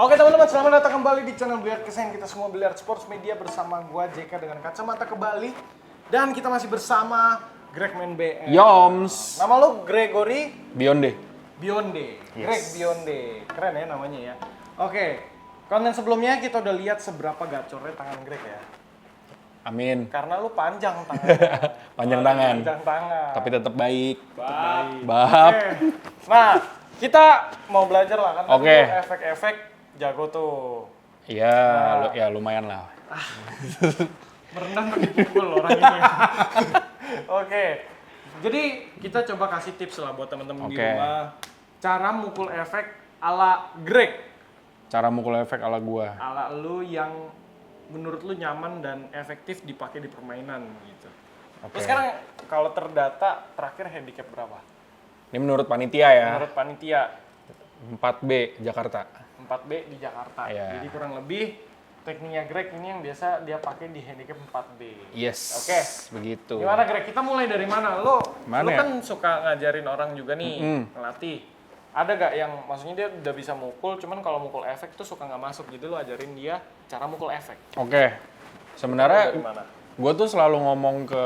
Oke teman-teman, selamat datang kembali di channel Biliar Kesayangan kita semua, Biliar Sports Media, bersama gua JK dengan kacamata kebalik. Dan kita masih bersama Gregman BM. Yoms. Nama lu Gregory Bionde. Bionde. Yes. Greg Bionde. Keren ya namanya ya. Oke. Konten sebelumnya kita udah lihat seberapa gacornya tangan Greg ya. Amin. Karena lu panjang tangannya. Panjang tangan. Panjang tangan. Tapi tetap baik. Baik. Bab. Oke. Nah, kita mau belajar lah kan. Oke. Tadi tuh efek-efek jago tuh. Iya, Nah. ya lumayan lah. Merendah tapi dipukul orang ini. Oke. Jadi kita coba kasih tips lah buat teman-teman di Oke. rumah. Cara mukul efek ala Greg. Cara mukul efek ala gua. Ala lu yang menurut lu nyaman dan efektif dipakai di permainan gitu. Oke. Terus sekarang kalau terdata terakhir handicap berapa? Ini menurut panitia ya. Menurut panitia 4B Jakarta. 4B di Jakarta. Iya. Jadi kurang lebih tekniknya Greg ini yang biasa dia pakai di handicap 4B. Yes. Oke. Begitu. Gimana Greg? Kita mulai dari mana? Lu Mana ya? kan suka ngajarin orang juga nih, ngelatih. Ada gak yang maksudnya dia udah bisa mukul, cuman kalau mukul efek tuh suka nggak masuk. Jadi lu ajarin dia cara mukul efek. Oke. Sebenarnya Dari mana? gua tuh selalu ngomong ke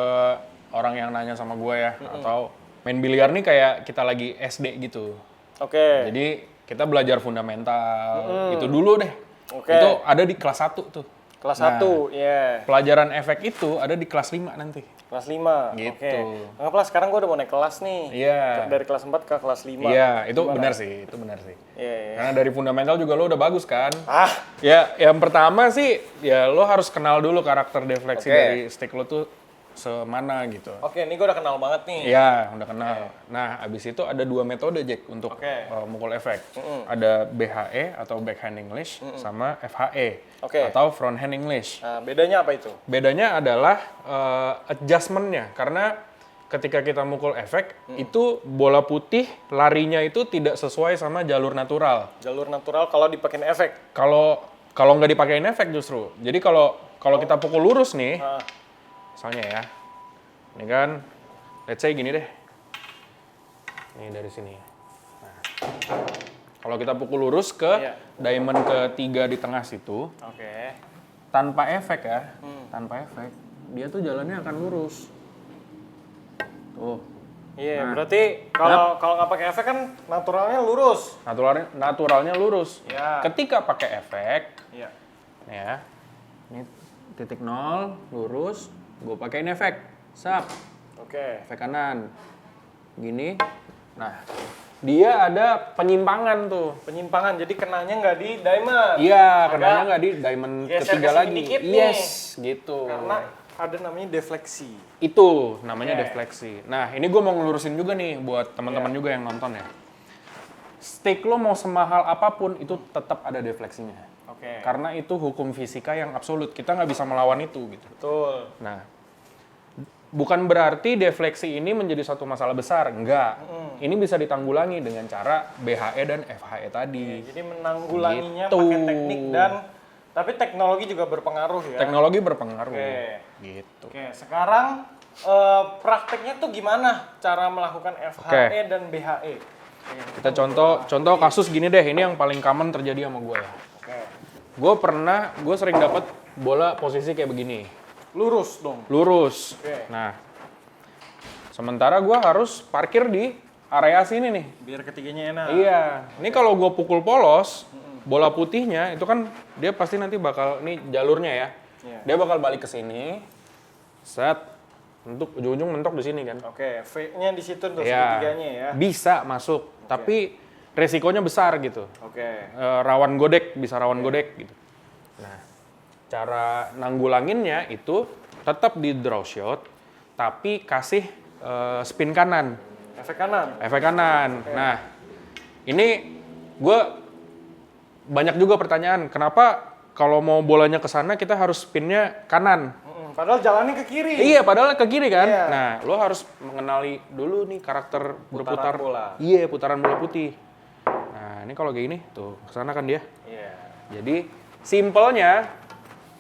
orang yang nanya sama gua ya, atau main biliar nih kayak kita lagi SD gitu. Oke. Jadi kita belajar fundamental, itu dulu deh. Oke. Itu ada di kelas 1 tuh. Kelas Nah, 1, ya. Pelajaran efek itu ada di kelas 5 nanti. Kelas 5. Gitu. Oke. Anggaplah sekarang gua udah mau naik kelas nih. Iya. Dari kelas 4 ke kelas 5. Iya, itu Gimana? benar sih, itu benar sih. Iya, iya. Karena dari fundamental juga lo udah bagus kan. Ah, Ya, yang pertama sih, ya lo harus kenal dulu karakter defleksi Oke. dari stick lo tuh semana gitu. oke, ini gua udah kenal banget nih. Iya, udah kenal. Nah, abis itu ada 2 metode, Jack, untuk Oke. mukul efek. Ada BHE atau backhand English, sama FHE Oke. atau front hand English. Nah, bedanya apa itu? Bedanya adalah adjustment-nya, karena ketika kita mukul efek, itu bola putih larinya itu tidak sesuai sama jalur natural. Jalur natural kalau dipakein efek. Kalau nggak dipakein efek justru. Jadi kalau kita pukul lurus nih, Ah, misalnya ya, ini kan, let's say gini deh, ini dari sini. Nah, kalau kita pukul lurus ke Iya. diamond ketiga di tengah situ, oke. tanpa efek ya, tanpa efek, dia tuh jalannya akan lurus. Tuh, Iya, berarti kalau nggak pakai efek kan naturalnya lurus. naturalnya lurus. Iya. Ketika pakai efek, Iya. nih ya, ini titik 0, lurus, gue pakein efek, sap, Oke. efek kanan, gini, nah, dia ada penyimpangan tuh. Penyimpangan, jadi kenanya nggak di diamond. Iya, Agak kenanya nggak di diamond geser ketiga ke sini lagi. dikit nih. Yes, gitu. Karena ada namanya defleksi. Itu namanya Oke. defleksi. Nah, ini gue mau ngelurusin juga nih buat teman-teman Iya. juga yang nonton ya. Stick lo mau semahal apapun itu tetap ada defleksinya. Oke. Karena itu hukum fisika yang absolut. Kita nggak bisa melawan itu gitu. Betul. Nah, bukan berarti defleksi ini menjadi satu masalah besar. Enggak. Ini bisa ditanggulangi dengan cara BHE dan FHE tadi. Jadi menanggulanginya Gitu. pakai teknik dan tapi teknologi juga berpengaruh ya. Teknologi berpengaruh. Oke. Gitu. Oke, sekarang prakteknya tuh gimana cara melakukan FHE Oke. dan BHE? Kita contoh kasus gini deh. Ini yang paling common terjadi sama gue ya. Oke. Gue sering dapat bola posisi kayak begini. Lurus dong. Lurus. Oke. Nah, sementara gue harus parkir di area sini nih. Biar ketiganya enak. Iya. Ini kalau gue pukul polos, bola putihnya itu kan dia pasti nanti bakal, ini jalurnya ya. Iya. Dia bakal balik ke sini. Set. Ujung-ujung mentok di sini kan. Oke, V-nya di situ tuh Iya. segitiganya ya. Bisa masuk, tapi resikonya besar gitu. Oke. Rawan godek, bisa rawan godek gitu. Nah, cara nanggulanginnya itu tetap di draw shot, tapi kasih spin kanan, Efek kanan. efek kanan. Nah, ini gue banyak juga pertanyaan, kenapa kalau mau bolanya ke sana kita harus spinnya kanan? Padahal jalannya ke kiri. Iya, padahal ke kiri kan. Iya. Nah, lo harus mengenali dulu nih karakter berputar bola. Iya, putaran bola putih. Nah, ini kalau kayak gini, tuh kesana kan dia. Iya. Jadi simpelnya,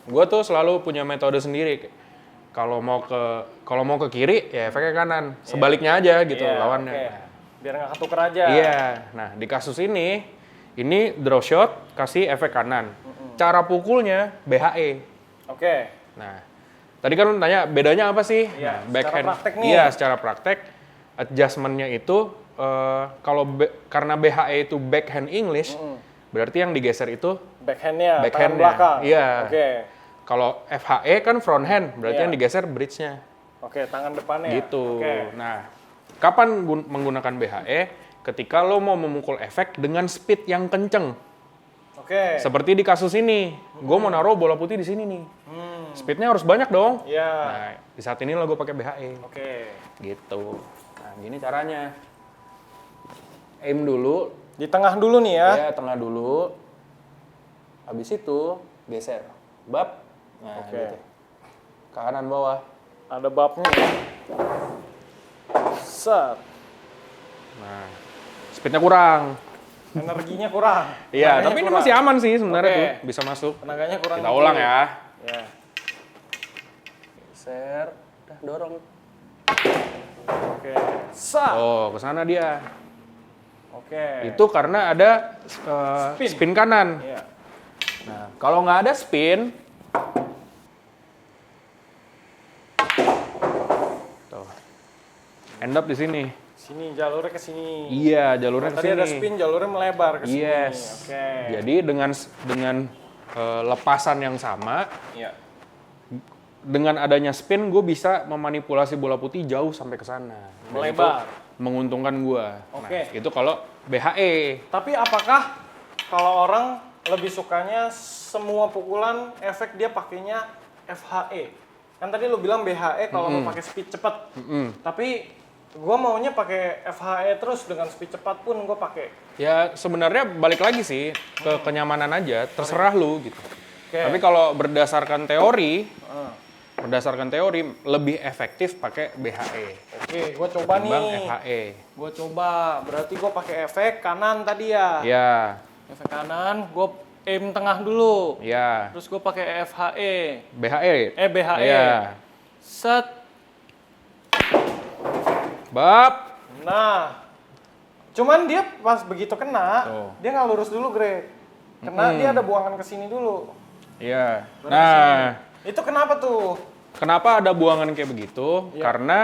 gue tuh selalu punya metode sendiri. Kalau mau ke kiri, ya efeknya kanan. Sebaliknya aja gitu Iya, lawannya. oke. Biar nggak ketuker aja. Iya. Nah, di kasus ini Ini draw shot, kasih efek kanan. Cara pukulnya BHE. Oke. Nah, tadi kan lu tanya bedanya apa sih? Iya, Nah, backhand. secara praktek nih. Iya, secara praktek adjustment-nya itu karena BHE itu backhand English, berarti yang digeser itu Backhand-nya, tangan backhand-nya. belakang. Iya. Oke. Kalau FHE kan front hand, berarti Iya. yang digeser bridge-nya. Oke, tangan depannya. Gitu. Oke. Nah, kapan menggunakan BHE? Ketika lo mau memukul efek dengan speed yang kenceng. Oke. Seperti di kasus ini, gue mau naruh bola putih di sini nih. Speednya harus banyak dong. Iya. Nah, di saat ini lo gue pakai BHE. Oke. Gitu. Nah, gini caranya. Aim dulu. Di tengah dulu nih ya. Ya, tengah dulu. Habis itu geser. Bab. Nah, Oke. gitu. Kanan bawah. Ada babnya. Set. Nah, speednya kurang. Energinya kurang. Iya, Tenaganya tapi ini kurang. masih aman sih sebenarnya Oke. tuh. Bisa masuk. Tenaganya kurang. Kita dikit. ulang ya. Ya. Geser. Udah, dorong. Oke. Set. Oh, ke sana dia. Oke. Itu karena ada spin kanan. Iya. Nah, kalau nggak ada spin, tuh, end up di sini. Sini jalurnya ke sini. Iya, jalurnya ke Tadi sini. ada spin, jalurnya melebar ke sini. Yes. Oke. Jadi dengan lepasan yang sama, Iya. dengan adanya spin, gue bisa memanipulasi bola putih jauh sampai ke sana. Dan Melebar. itu menguntungkan gue. Oke. Nah, itu kalau BHE. Tapi apakah kalau orang lebih sukanya semua pukulan efek dia pakainya FHE? Kan tadi lu bilang BHE kalau mau pakai speed cepat. Tapi gua maunya pakai FHE terus dengan speed cepat pun gua pakai. Ya sebenarnya balik lagi sih ke kenyamanan aja, terserah lu gitu. Oke. Tapi kalau berdasarkan teori lebih efektif pakai BHE Oke, gua coba ketimbang nih. FHE. Gua coba. Berarti gua pakai efek kanan tadi ya. Ya, Efek kanan, gua aim tengah dulu. ya. Terus gua pakai FHE. BHE. BHE. Ya. Set. Bab. Nah, cuman dia pas begitu kena, Tuh. dia nggak lurus dulu, Greg. Kena dia ada buangan ke sini dulu. Ya. Baru Nah, Itu kenapa tuh? kenapa ada buangan kayak begitu? Iya. Karena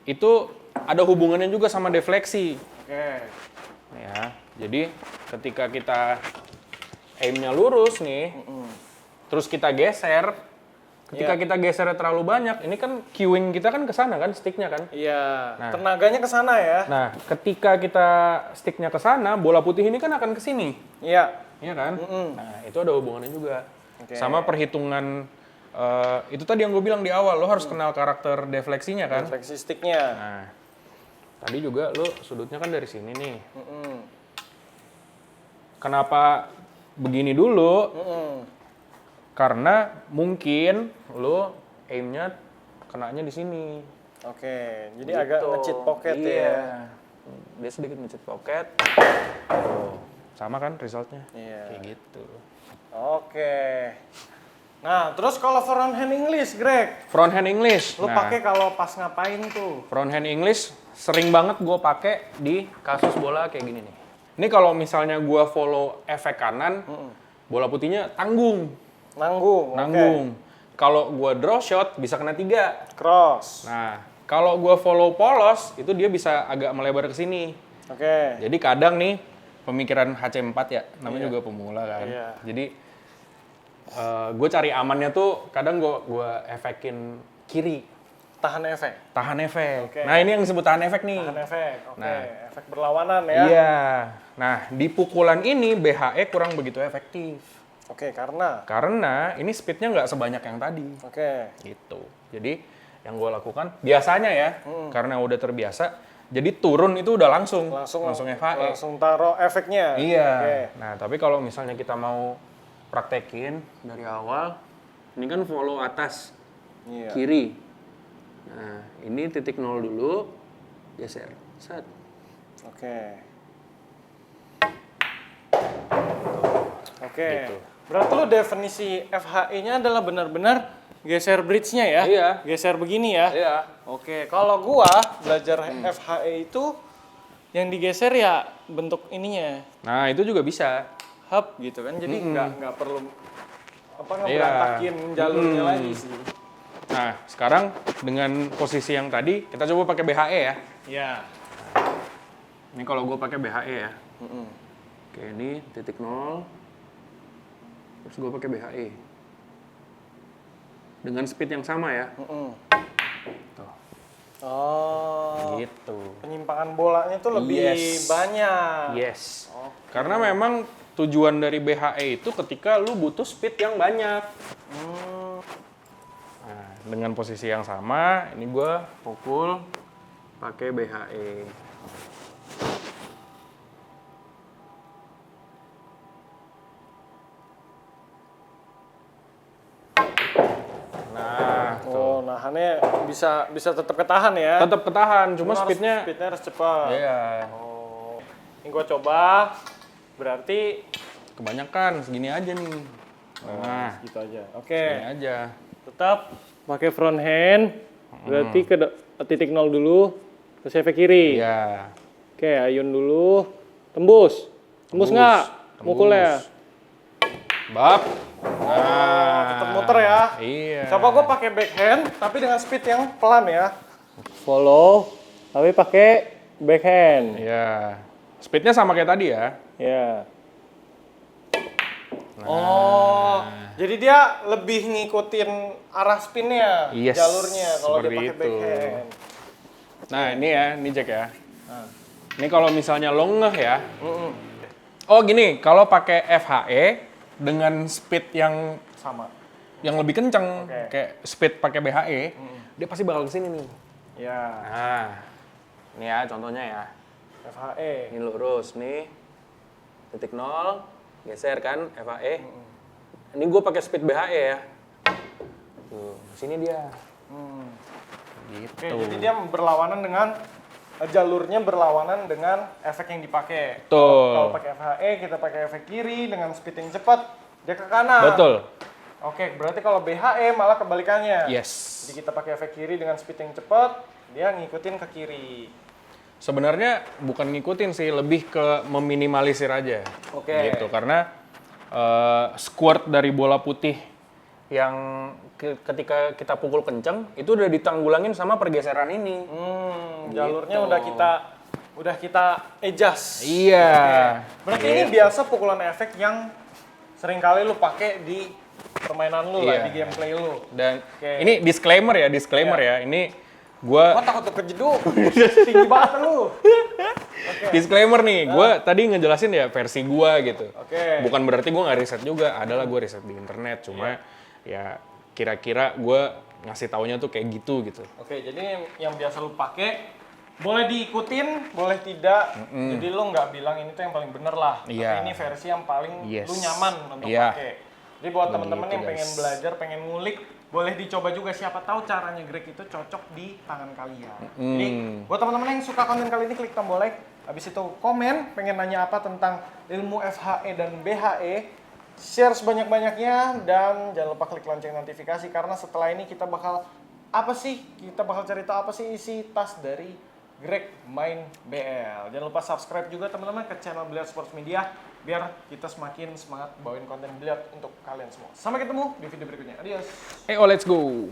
itu ada hubungannya juga sama defleksi. Oke. Ya, jadi ketika kita aimnya lurus nih, terus kita geser, ketika Iya. kita gesernya terlalu banyak, ini kan cueing kita kan ke sana kan, sticknya kan. Iya, Nah. tenaganya ke sana ya. Nah, ketika kita sticknya ke sana, bola putih ini kan akan ke sini, Iya. iya kan? Nah, itu ada hubungannya juga. Oke. Sama perhitungan, itu tadi yang gue bilang di awal, lo harus kenal karakter defleksinya kan. Refleksi sticknya. Nah, tadi juga lo sudutnya kan dari sini nih. Kenapa begini dulu? Karena mungkin lo aimnya kenanya di sini. Oke, jadi agak Gitu. nge-cheat pocket Iya. ya. Dia sedikit nge-cheat pocket. Tuh, sama kan resultnya? Iya. Kayak gitu. Oke. Nah, terus kalau front hand English, Greg, Front hand English. lu Nah, pakai kalau pas ngapain tuh? front hand English sering banget gue pakai di kasus bola kayak gini nih. Ini kalau misalnya gue follow efek kanan, bola putihnya tanggung. Nanggung. oke. Nanggung. Kalau gue draw shot bisa kena 3. Cross. Nah, kalau gue follow polos itu dia bisa agak melebar ke sini. Oke. Jadi kadang nih pemikiran HC4 ya, namanya juga pemula kan. Iya. Jadi gue cari amannya tuh kadang gue efekin kiri, Tahan efek. tahan efek. Oke. Nah, ini yang disebut tahan efek nih. Tahan efek. Oke. Nah. Efek berlawanan ya. Iya. Nah, di pukulan ini BHE kurang begitu efektif. Oke, Karena ini speednya nggak sebanyak yang tadi. Oke. Gitu. Jadi yang gue lakukan biasanya ya, karena udah terbiasa, jadi turun itu udah langsung FHE. Langsung taruh efeknya. Iya. Oke. Nah, tapi kalau misalnya kita mau praktekin dari awal, ini kan follow atas Iya. kiri. Nah, ini titik 0 dulu, geser. Set. Oke. Oke. Gitu. Berarti lu definisi FHE-nya adalah benar-benar geser bridge-nya ya? Iya. Geser begini ya? Iya. Oke, kalau gua belajar FHE itu yang digeser ya bentuk ininya Nah, itu juga bisa. hub gitu kan. Jadi nggak perlu Iya. ngeberantakin jalurnya lagi sih. Nah, sekarang dengan posisi yang tadi, kita coba pakai BHE ya. Ya. Ini kalau gue pakai BHE ya. Oke, ini titik 0. Terus gue pakai BHE. Dengan speed yang sama ya. Tuh, Oh. gitu. Penyimpangan bolanya tuh lebih Yes. banyak. Yes. Karena memang tujuan dari BHE itu ketika lu butuh speed yang banyak. Nah, dengan posisi yang sama, ini gue pukul pakai BHE. Nah, Oh, nahannya bisa tetap ketahan ya. tetap ketahan, cuma harus- speednya, speednya harus cepat. iya, Oh. Ini gua coba. Berarti kebanyakan segini aja nih. Nah, gitu aja. Oke. segini aja. Tetap pakai front hand. Berarti ke titik 0 dulu, terus efek kiri. Iya. Oke, ayun dulu. Tembus. Tembus nggak? Mukulnya. Bab. Tetap muter ya. Iya. Coba gue pakai backhand, tapi dengan speed yang pelan ya. Follow, tapi pakai backhand. Iya. Speednya sama kayak tadi ya. Ya. Oh, jadi dia lebih ngikutin arah spinnya, Yes, jalurnya kalau dia seperti pakai itu. backhand. Nah, ini ya, ini Jack ya. Ini kalau misalnya lo ngeh ya. Mm-mm. Oh, gini, kalau pakai FHE dengan speed yang Sama. lebih kenceng, Oke. kayak speed pakai BHE, dia pasti bakal kesini nih. Ya, Nah, ini ya contohnya ya. FHE. Ini lurus nih, titik 0, geser kan FHE. Ini gue pakai speed BHE ya. Tuh, sini dia. Gitu. Oke, jadi dia berlawanan dengan jalurnya berlawanan dengan efek yang dipakai. Betul. Kalau pakai FHE, kita pakai efek kiri dengan speed yang cepat, dia ke kanan. Betul. Oke, berarti kalau BHE malah kebalikannya. Yes. Jadi kita pakai efek kiri dengan speed yang cepat, dia ngikutin ke kiri. Sebenarnya bukan ngikutin sih, lebih ke meminimalisir aja. Oke. Gitu, karena squirt dari bola putih yang ketika kita pukul kenceng itu udah ditanggulangin sama pergeseran ini. Jalurnya Gitu. udah kita adjust. Iya. Berarti ini biasa pukulan efek yang sering kali lu pakai di permainan lu lah, Iya. di gameplay lu. Dan Oke. ini disclaimer ya. Ini gua Gua takut tuh kejeduk. Tinggi banget lu. disclaimer nih, gua tadi ngejelasin ya versi gua gitu. Oke. Bukan berarti gua nggak riset juga, adalah gua riset di internet, cuma ya kira-kira gua ngasih taunya tuh kayak gitu. Oke, jadi yang biasa lu pakai boleh diikutin, boleh tidak. Jadi lu nggak bilang ini tuh yang paling bener lah. Iya. Tapi ini versi yang paling Yes. lu nyaman untuk Iya. pakai. Jadi buat temen-temen Begitu, yang pengen guys. belajar, pengen ngulik, boleh dicoba juga. Siapa tahu caranya Greg itu cocok di tangan kalian. Jadi buat teman-teman yang suka konten kali ini, klik tombol like. Habis itu komen, pengen nanya apa tentang ilmu FHE dan BHE. Share sebanyak-banyaknya dan jangan lupa klik lonceng notifikasi karena setelah ini kita bakal cari tahu apa sih isi tas dari Greg main BL. Jangan lupa subscribe juga teman-teman ke channel Biliar Sports Media biar kita semakin semangat bawain konten biliar untuk kalian semua. Sampai ketemu di video berikutnya. Adios. Let's go.